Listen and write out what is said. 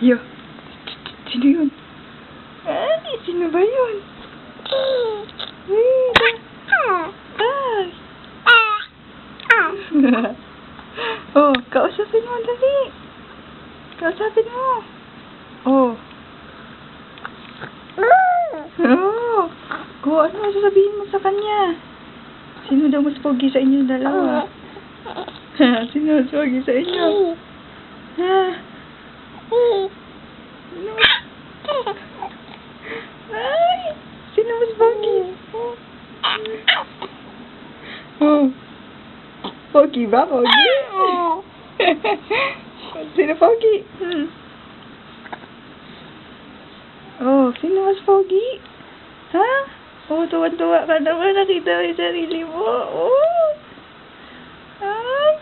Yo. Sino yun? Ay, sino ba yun? Oh, kausapin mo, dali. Kausapin mo. Oh. Oh. Kung ano sasabihin mo sa kanya? Sino daw mas pogi sa inyo dalawa? Sino mas pogi sa inyo? Ha? Sino? Ay! Sino mas pogi? Oh. Pogi ba? Pogi? Sino pogi? Oh, sino mas pogi? Ha? Oh, tuwa-tuwa ka naman. Nakita mo yung sarili mo. Oh. Ay.